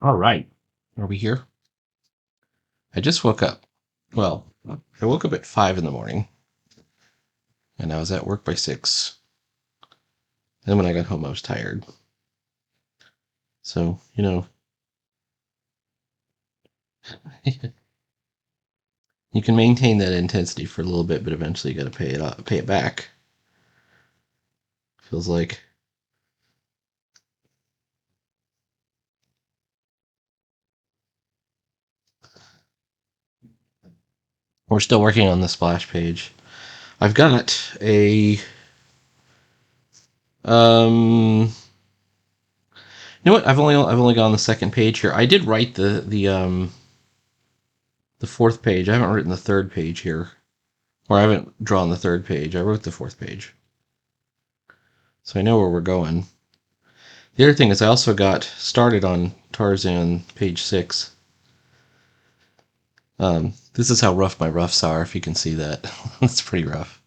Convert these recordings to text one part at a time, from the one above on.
All right. Are we here? I just woke up. Well, I woke up at 5 in the morning and I was at work by 6. Then when I got home, I was tired. So, you can maintain that intensity for a little bit, but eventually you got to pay it back. Feels like. We're still working on the splash page. I've got a you know what? I've only got on the second page here. I did write the fourth page. I haven't written the third page here. Or I haven't drawn the third page. I wrote the fourth page. So I know where we're going. The other thing is I also got started on Tarzan page 6. This is how rough my roughs are, if you can see that. It's pretty rough.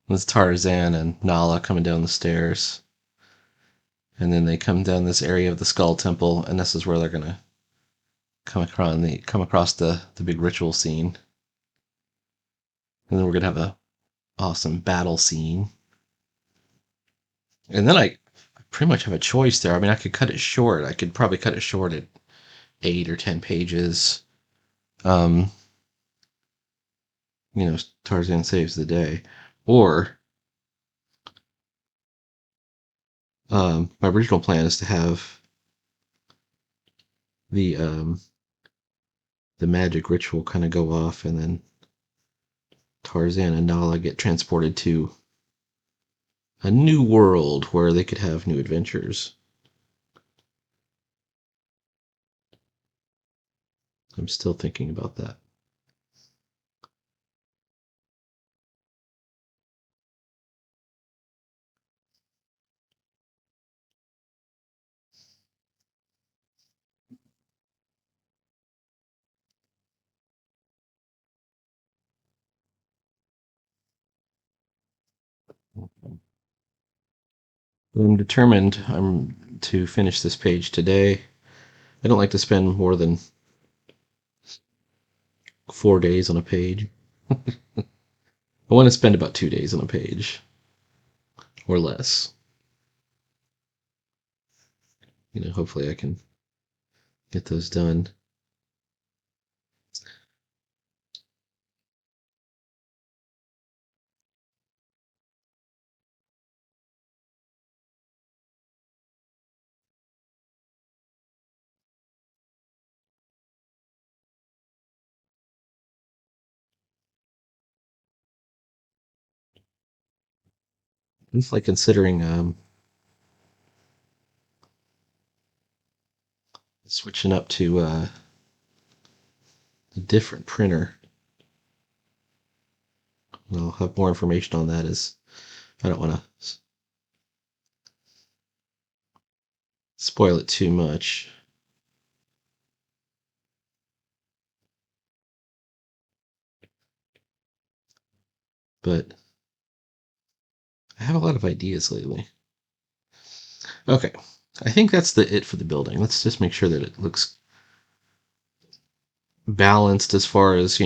There's Tarzan and Nala coming down the stairs. And then they come down this area of the Skull Temple, and this is where they're going to come across the big ritual scene. And then we're going to have a awesome battle scene. And then I pretty much have a choice there. I mean, I could cut it short. I could probably cut it short at 8 or 10 pages. Um, Tarzan saves the day. Or my original plan is to have the the magic ritual kind of go off, and then Tarzan and Nala get transported to a new world where they could have new adventures. I'm still thinking about that. I'm determined to finish this page today. I don't like to spend more than 4 days on a page. I want to spend about 2 days on a page or less. Hopefully I can get those done. It's like considering switching up to a different printer. I'll have more information on that as I don't want to spoil it too much. But I have a lot of ideas lately. Okay, I think that's it for the building. Let's just make sure that it looks balanced as far as,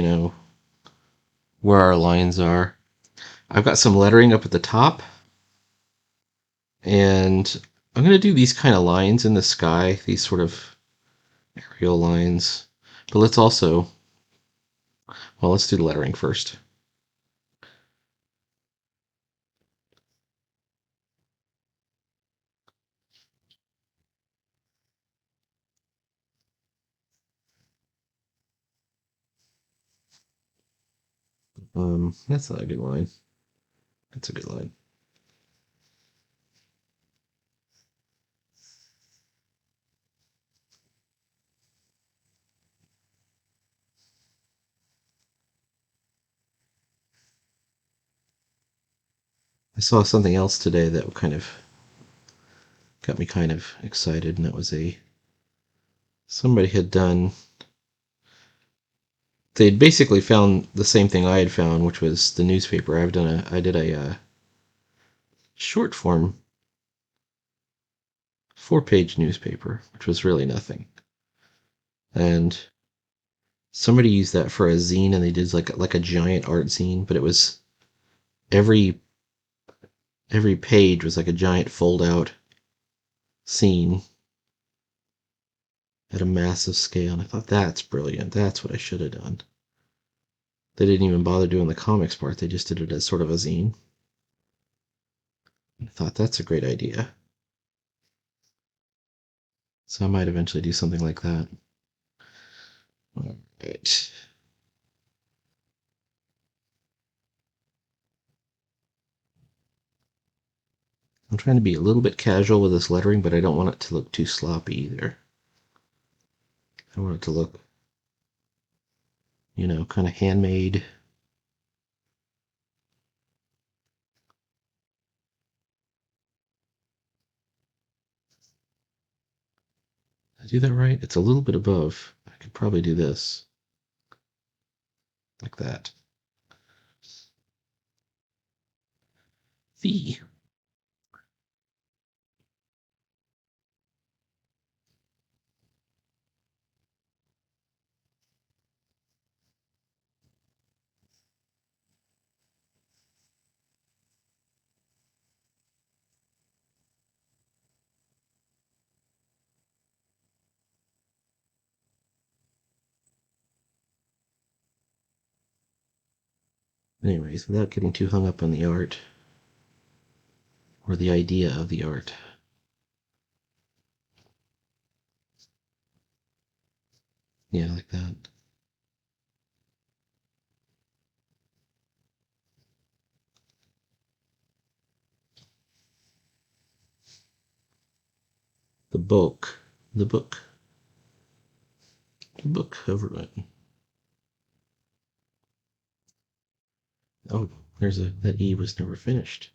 where our lines are. I've got some lettering up at the top, and I'm going to do these kind of lines in the sky, these sort of aerial lines. But let's do the lettering first. That's not a good line. That's a good line. I saw something else today that kind of got me kind of excited, and that was somebody had done. They'd basically found the same thing I had found, which was the newspaper. I did a short form 4-page newspaper, which was really nothing. And somebody used that for a zine, and they did like a giant art zine, but it was every page was like a giant fold out scene at a massive scale. And I thought, that's brilliant. That's what I should have done. They didn't even bother doing the comics part. They just did it as sort of a zine. I thought, that's a great idea. So I might eventually do something like that. All right. I'm trying to be a little bit casual with this lettering, but I don't want it to look too sloppy either. I want it to look, kind of handmade. Did I do that right? It's a little bit above. I could probably do this. Like that. V. Anyways, without getting too hung up on the art or the idea of the art. Yeah, like that. The book. The book. The book cover it. Oh, that E was never finished.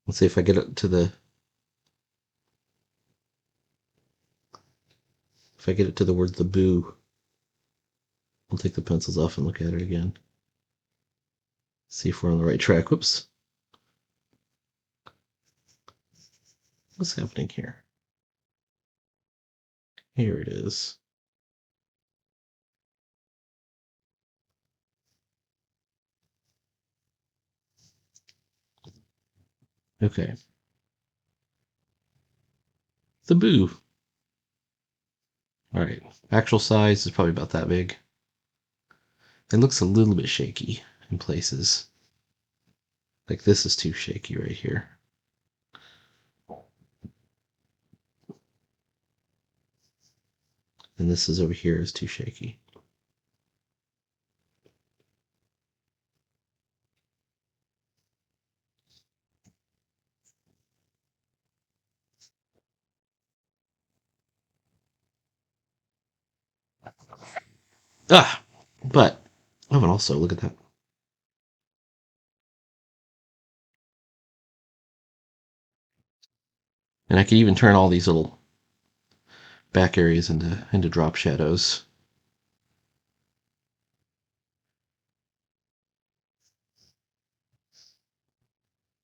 Let's see if I get it to the word the boo. I'll take the pencils off and look at it again. See if we're on the right track. Whoops. What's happening here? Here it is. Okay. The boo. All right. Actual size is probably about that big. It looks a little bit shaky in places. Like this is too shaky right here. And this is over here is too shaky. But and also look at that. And I could even turn all these little back areas into drop shadows.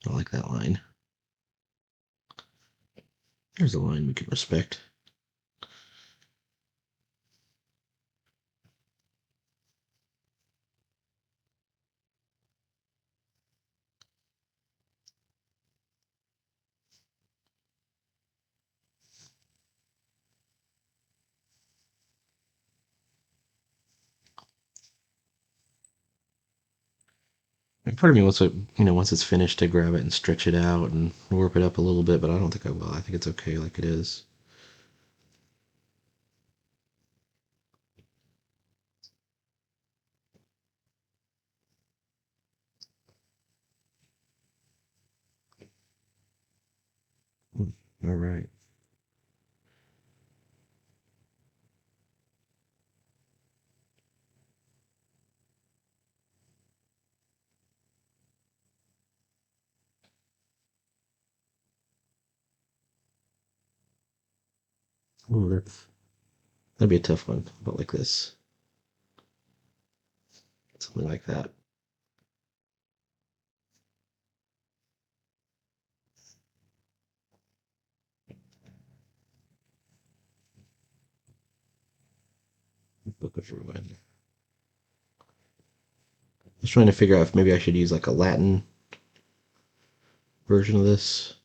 I like that line. There's a line we can respect. And part of me wants to, once it's finished, to grab it and stretch it out and warp it up a little bit, but I don't think I will. I think it's okay like it is. All right. Ooh, that'd be a tough one, about like this. Something like that. Book of Ruin. I was trying to figure out if maybe I should use like a Latin version of this.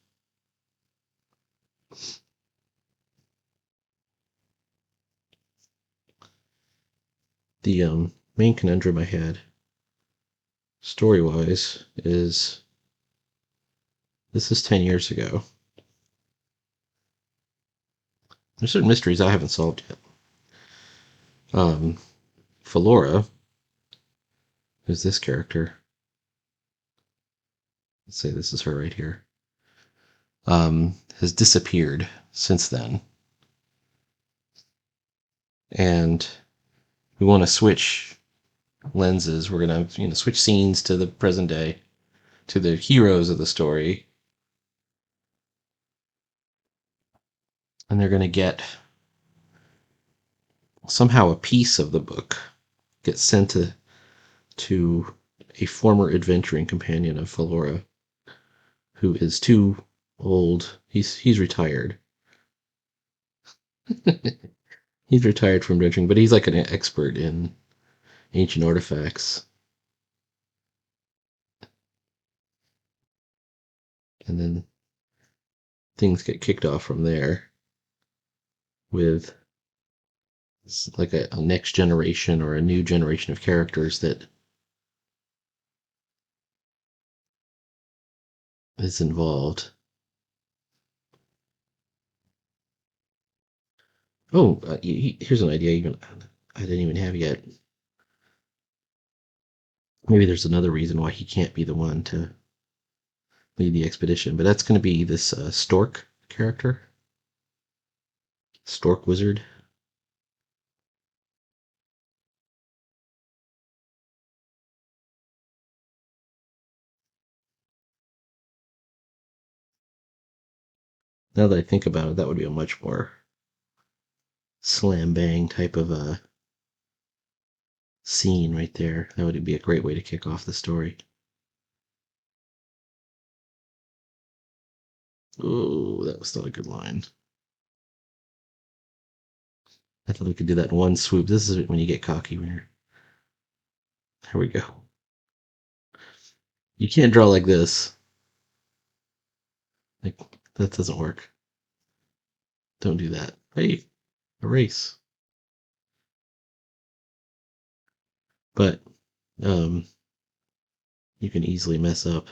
The main conundrum I had, story-wise, is this is 10 years ago. There's certain mysteries I haven't solved yet. Philora, who's this character? Let's say this is her right here. Has disappeared since then. And we want to switch lenses. We're going to switch scenes to the present day, to the heroes of the story. And they're going to get somehow a piece of the book gets sent to a former adventuring companion of Philora, who is too old. He's retired. He's retired from adventuring, but he's like an expert in ancient artifacts. And then things get kicked off from there with like a next generation or a new generation of characters that is involved. Oh, here's an idea even I didn't even have yet. Maybe there's another reason why he can't be the one to lead the expedition, but that's going to be this Stork character, Stork Wizard. Now that I think about it, that would be a much more slam bang type of a scene right there. That would be a great way to kick off the story. Oh, that was not a good line. I thought we could do that in one swoop. This is when you get cocky. When you're... Here we go. You can't draw like this. Like, that doesn't work. Don't do that. Hey, erase. But you can easily mess up.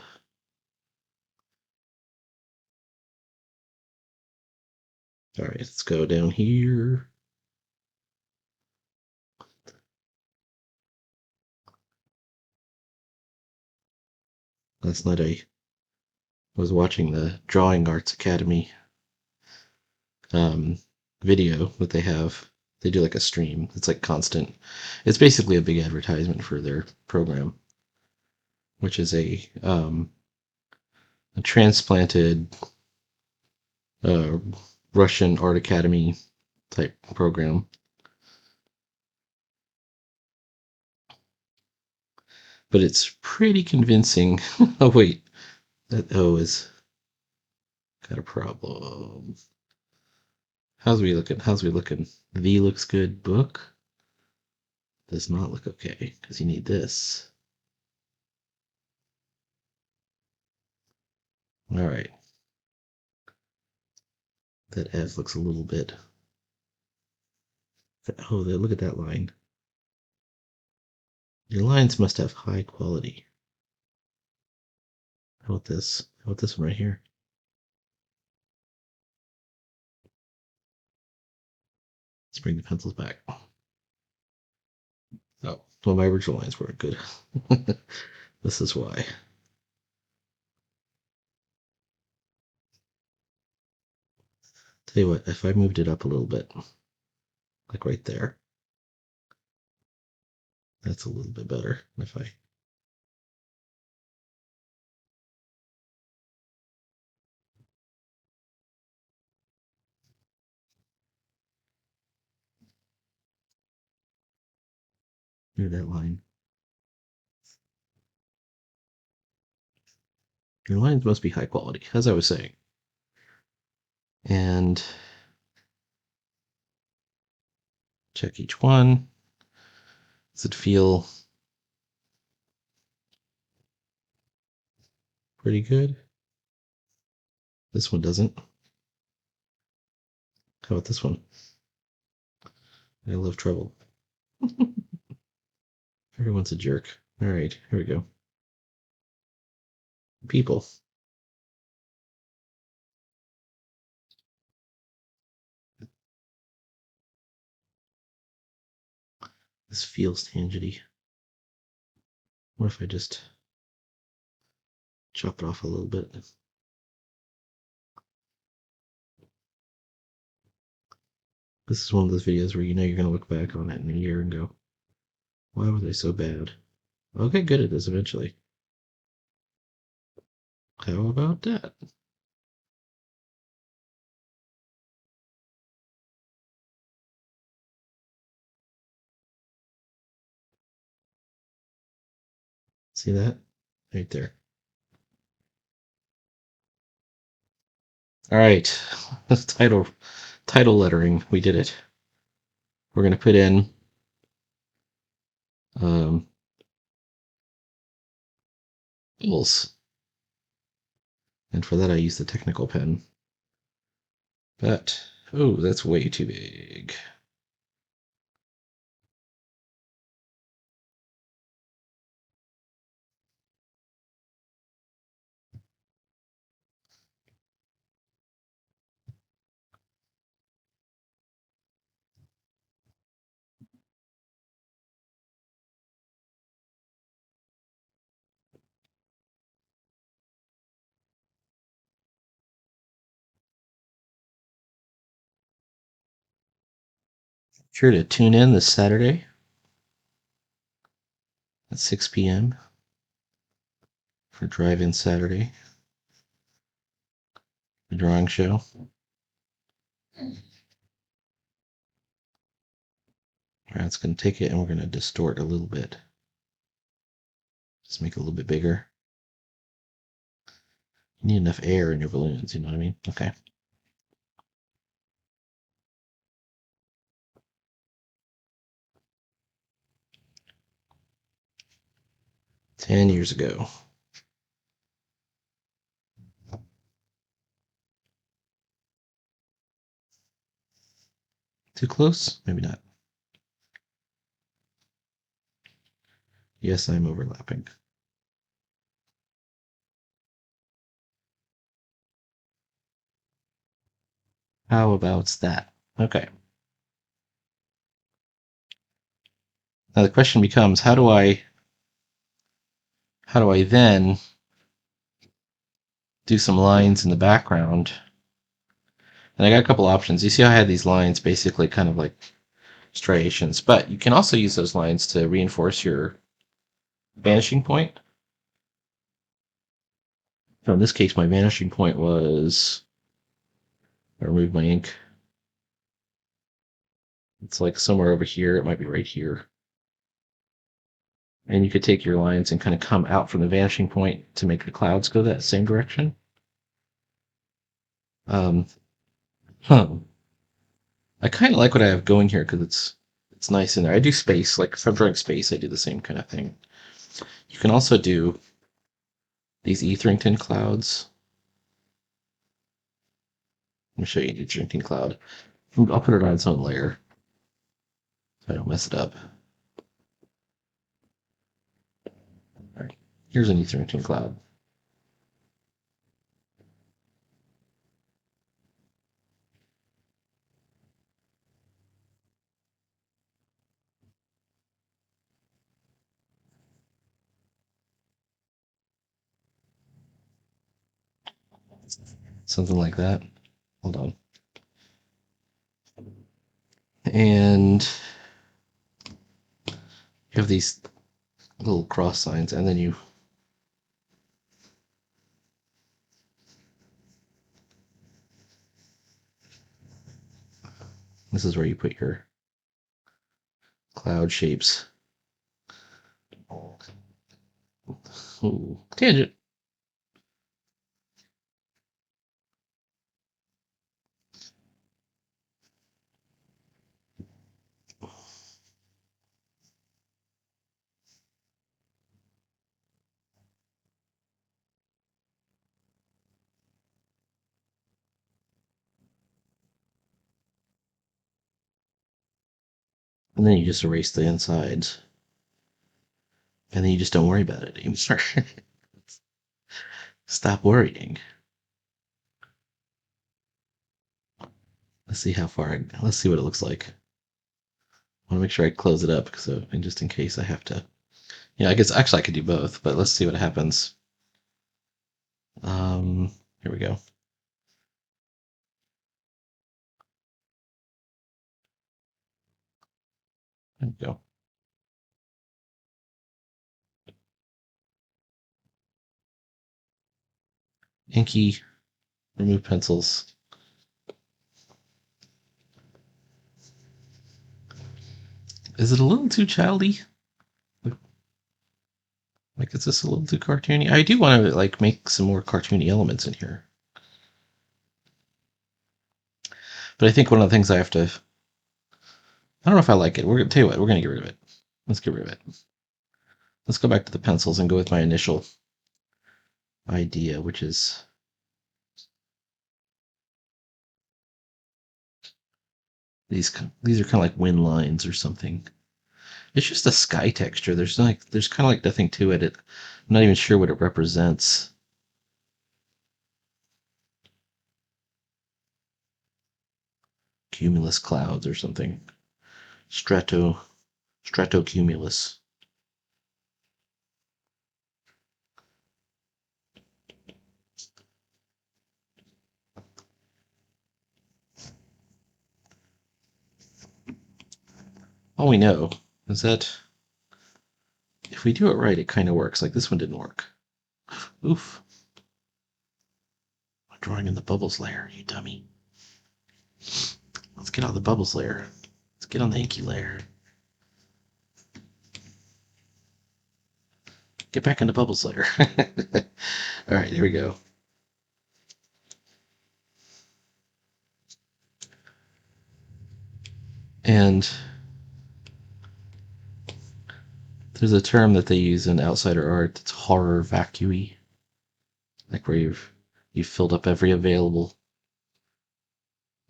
All right, let's go down here. Last night I was watching the Drawing Arts Academy video that they have. They do like a stream. It's like constant. It's basically a big advertisement for their program, which is a transplanted uh, Russian art academy type program. But it's pretty convincing. Oh wait, that O is got a problem. How's we looking? How's we looking? V looks good. Book does not look okay because you need this. All right. That F looks a little bit. Oh, look at that line. Your lines must have high quality. How about this? How about this one right here? Let's bring the pencils back. Oh, well, my original lines weren't good. This is why. Tell you what, if I moved it up a little bit, like right there, that's a little bit better. If I move that line. Your lines must be high quality, as I was saying. And check each one. Does it feel pretty good? This one doesn't. How about this one? I love trouble. Everyone's a jerk. All right, here we go. People. This feels tangity. What if I just chop it off a little bit? This is one of those videos where you know you're going to look back on it in a year and go, why was I so bad? I'll get good at this eventually. How about that? See that? Right there. All right. Title lettering. We did it. We're going to put in bubbles. And for that, I use the technical pen. But, oh, that's way too big. Sure to tune in this Saturday at 6 p.m. for Drive-In Saturday, the drawing show. It's going to take it and we're going to distort a little bit. Just make it a little bit bigger. You need enough air in your balloons, you know what I mean? Okay. Ten years ago. Too close? Maybe not. Yes, I'm overlapping. How about that? Okay. Now the question becomes, how do I then do some lines in the background? And I got a couple options. You see how I had these lines basically kind of like striations, but you can also use those lines to reinforce your vanishing point. So in this case, my vanishing point was, I removed my ink. It's like somewhere over here. It might be right here. And you could take your lines and kind of come out from the vanishing point to make the clouds go that same direction. I kind of like what I have going here because it's nice in there. I do space, like if I'm drawing space, I do the same kind of thing. You can also do these Etherington clouds. Let me show you an Etherington cloud. I'll put it on its own layer so I don't mess it up. All right, here's an Etherington cloud. Something like that. Hold on. And you have these little cross signs, and then this is where you put your cloud shapes. Ooh, tangent. And then you just erase the insides. And then you just don't worry about it anymore. Stop worrying. Let's see how far let's see what it looks like. I want to make sure I close it up so just in case I have to. Yeah, I guess actually I could do both, but let's see what happens. Here we go. There we go. Inky, remove pencils. Is it a little too childy? Like, is this a little too cartoony? I do want to like make some more cartoony elements in here, but I think one of the things I have to. I don't know if I like it. We're gonna tell you what. We're gonna get rid of it. Let's get rid of it. Let's go back to the pencils and go with my initial idea, which is these. These are kind of like wind lines or something. It's just a sky texture. There's kind of like nothing to it. I'm not even sure what it represents. Cumulus clouds or something. Stratocumulus. All we know is that if we do it right, it kind of works. Like this one didn't work. Oof. I'm drawing in the bubbles layer, you dummy. Let's get on the bubbles layer. Let's get on the inky layer. Get back in the bubbles layer. All right, here we go. And there's a term that they use in outsider art that's horror vacui, like where you've filled up every available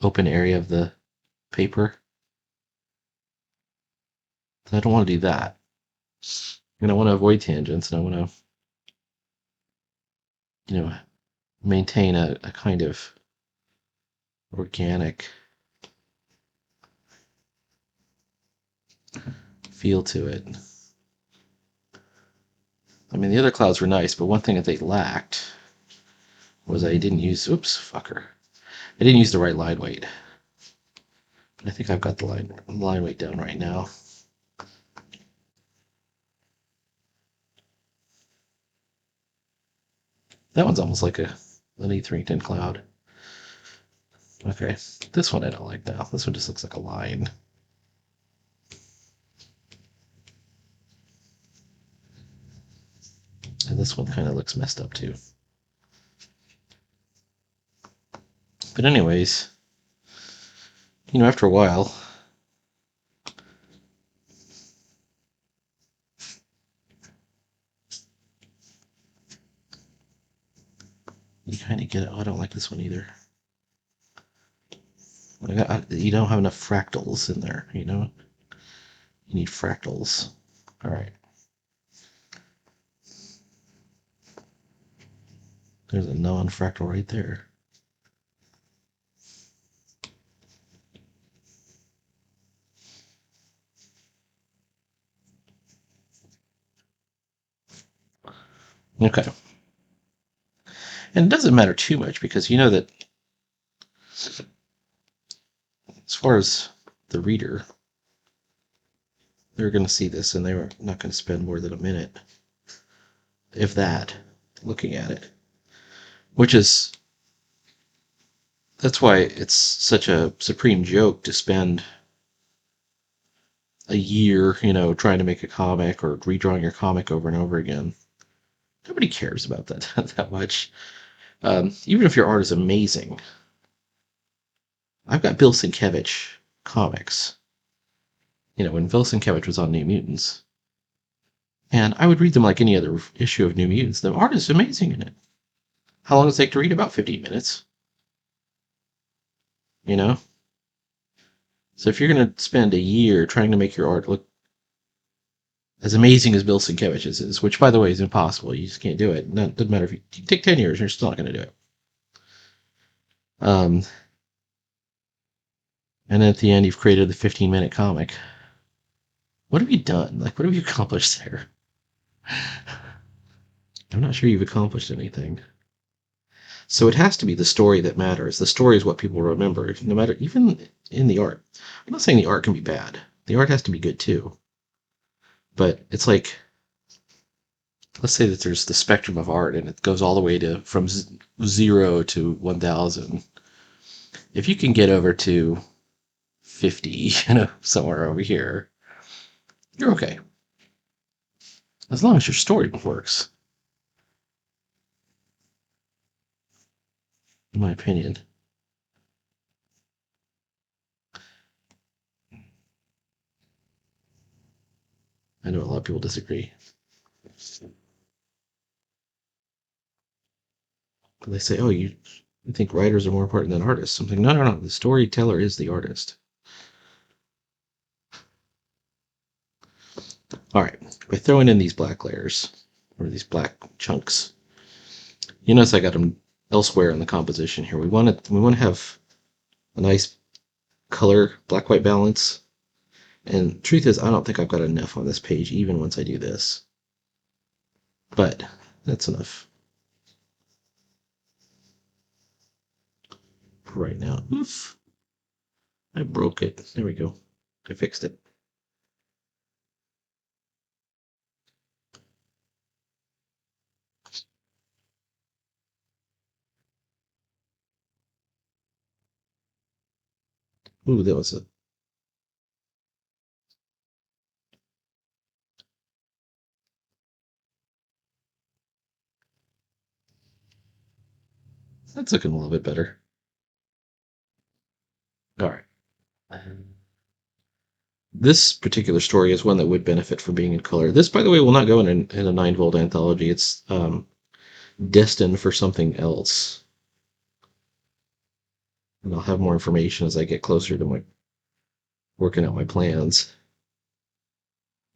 open area of the paper. I don't want to do that. And I want to avoid tangents, and I want to, maintain a kind of organic feel to it. I mean, the other clouds were nice, but one thing that they lacked was I didn't use, oops, fucker. I didn't use the right line weight. But I think I've got the line weight down right now. That one's almost like an E310 cloud. Okay, this one I don't like now. This one just looks like a line. And this one kind of looks messed up too. But anyways, after a while, you kind of get it. Oh, I don't like this one either. You don't have enough fractals in there, You need fractals. All right. There's a non-fractal right there. Okay. And it doesn't matter too much because you know that as far as the reader, they're going to see this and they're not going to spend more than a minute, if that, looking at it. That's why it's such a supreme joke to spend a year, trying to make a comic or redrawing your comic over and over again. Nobody cares about that that much. Even if your art is amazing. I've got Bill Sienkiewicz comics. When Bill Sienkiewicz was on New Mutants. And I would read them like any other issue of New Mutants. The art is amazing in it. How long does it take to read? About 15 minutes. So if you're going to spend a year trying to make your art look as amazing as Bill Sienkiewicz's is, which by the way is impossible, you just can't do it. No, it doesn't matter if you take 10 years, you're still not going to do it. Um, and then at the end, you've created the 15-minute comic. What have you done? Like, what have you accomplished there? I'm not sure you've accomplished anything. So it has to be the story that matters. The story is what people remember, no matter, even in the art. I'm not saying the art can be bad. The art has to be good too. But it's like, let's say that there's the spectrum of art and it goes all the way to from 0 to 1,000. If you can get over to 50, somewhere over here, you're okay. As long as your story works, in my opinion. I know a lot of people disagree. But they say, oh, you think writers are more important than artists. I'm like, no, no, no. The storyteller is the artist. All right. By throwing in these black layers, or these black chunks, you notice I got them elsewhere in the composition here. We want to have a nice color black-white balance. And truth is, I don't think I've got enough on this page, even once I do this. But that's enough for right now. Oof. I broke it. There we go. I fixed it. Ooh, that was a... That's looking a little bit better. All right. This particular story is one that would benefit from being in color. This, by the way, will not go in a 9-volt anthology. It's destined for something else. And I'll have more information as I get closer to my working out my plans.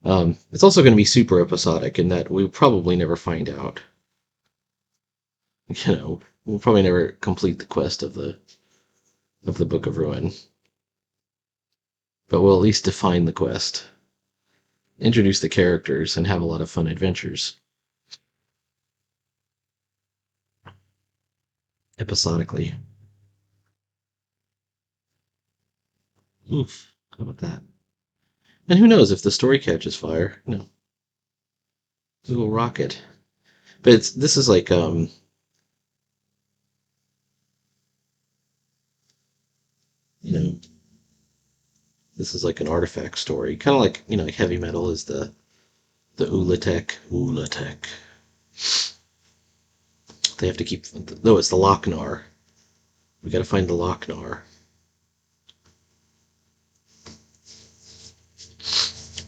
It's also going to be super episodic in that we'll probably never find out. We'll probably never complete the quest of the Book of Ruin. But we'll at least define the quest, introduce the characters, and have a lot of fun adventures. Episodically. Oof. How about that? And who knows if the story catches fire? We will rock it. But this is like you know, this is like an artifact story, kind of like like heavy metal is the Ulatek. Ulatek. They have to keep. No, it's the Lochnar. We got to find the Lochnar.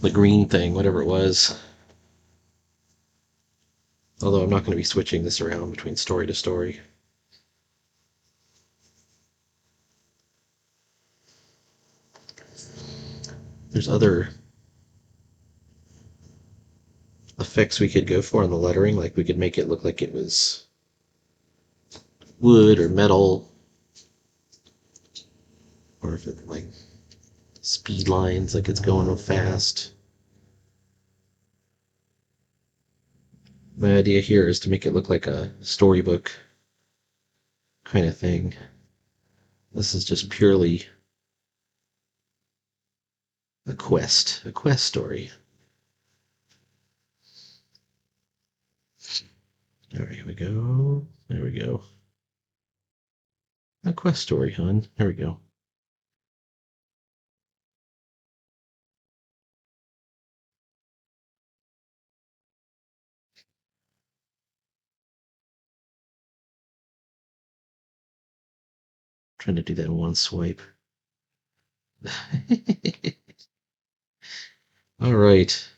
The green thing, whatever it was. Although I'm not going to be switching this around between story to story. There's other effects we could go for on the lettering, like we could make it look like it was wood or metal, or if it like speed lines, like it's going real fast. My idea here is to make it look like a storybook kind of thing. This is just purely a quest story. All right, here we go. There we go. A quest story, hon. There we go. Trying to do that in one swipe. All right.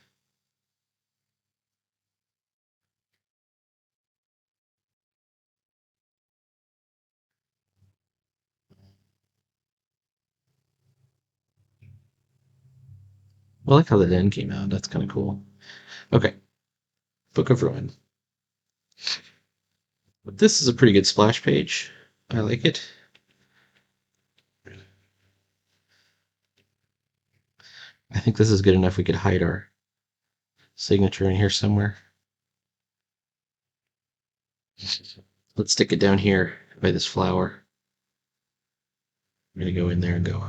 I like how the den came out. That's kind of cool. Okay, Book of Ruin. This is a pretty good splash page. I like it. I think this is good enough. We could hide our signature in here somewhere. Let's stick it down here by this flower. I'm gonna go in there and go.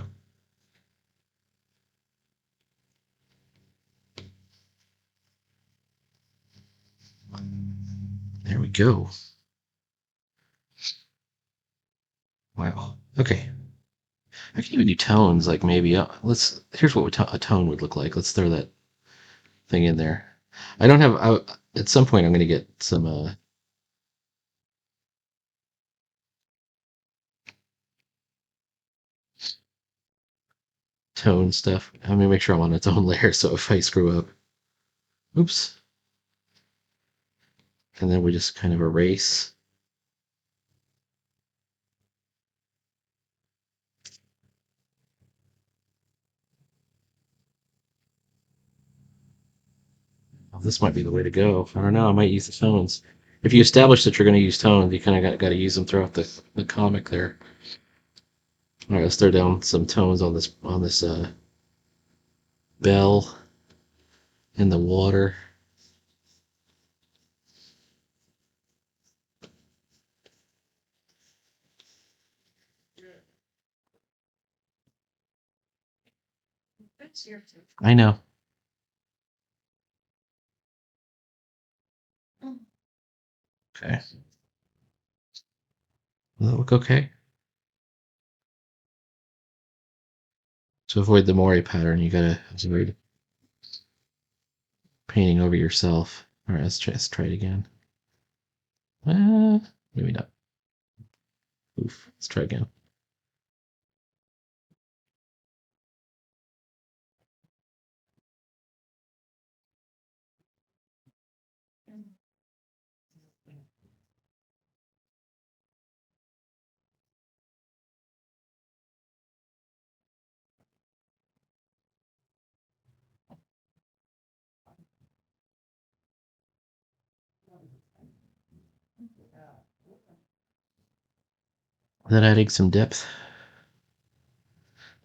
There we go. Wow. Okay. I can even do tones, like maybe. Let's. Here's what a tone would look like. Let's throw that thing in there. I don't have. At some point, I'm gonna get some tone stuff. I'm gonna make sure I'm on its own layer, so if I screw up, oops. And then we just kind of erase. Oh, this might be the way to go. I don't know. I might use the tones. If you establish that you're going to use tones, you kind of got to use them throughout the comic there. All right, let's throw down some tones on this bell in the water. I know. Okay. Will that look okay? To avoid the Mori pattern, you gotta avoid painting over yourself. All right, let's try it again. Maybe not. Oof. Let's try again. Is that adding some depth?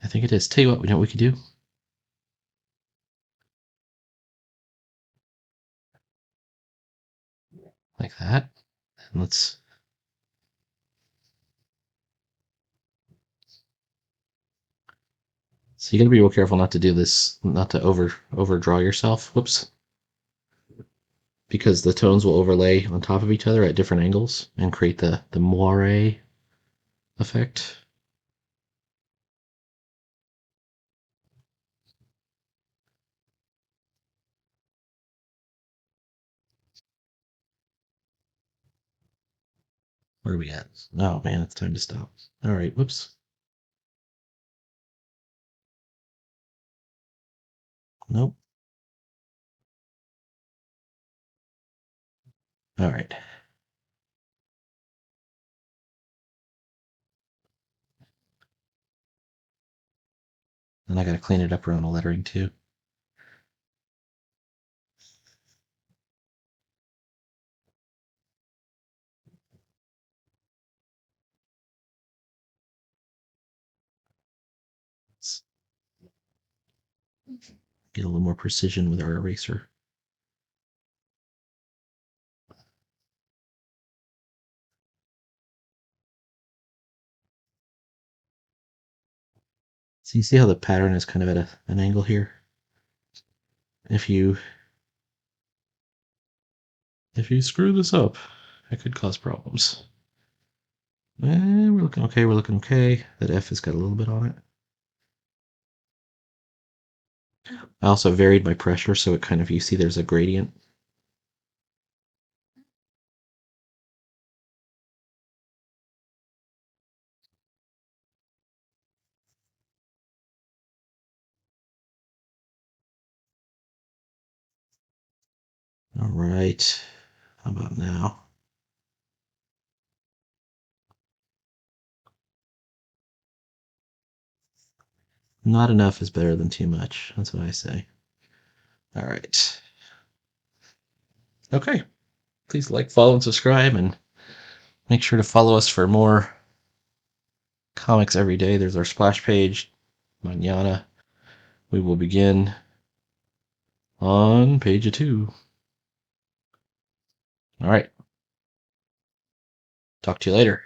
I think it is. Tell you what, we know what we could do. Like that. And let's. So you gotta be real careful not to do this, not to overdraw yourself. Whoops. Because the tones will overlay on top of each other at different angles and create the moire effect. Where are we at? Oh man, it's time to stop. All right, whoops. Nope. All right. And I gotta clean it up around the lettering too. Let's get a little more precision with our eraser. So you see how the pattern is kind of at an angle here? If you screw this up, it could cause problems. We're looking okay, we're looking okay. That F has got a little bit on it. I also varied my pressure so it kind of, you see there's a gradient. All right, how about now? Not enough is better than too much. That's what I say. All right. Okay. Please like, follow, and subscribe, and make sure to follow us for more comics every day. There's our splash page, Mañana. We will begin on page 2. All right. Talk to you later.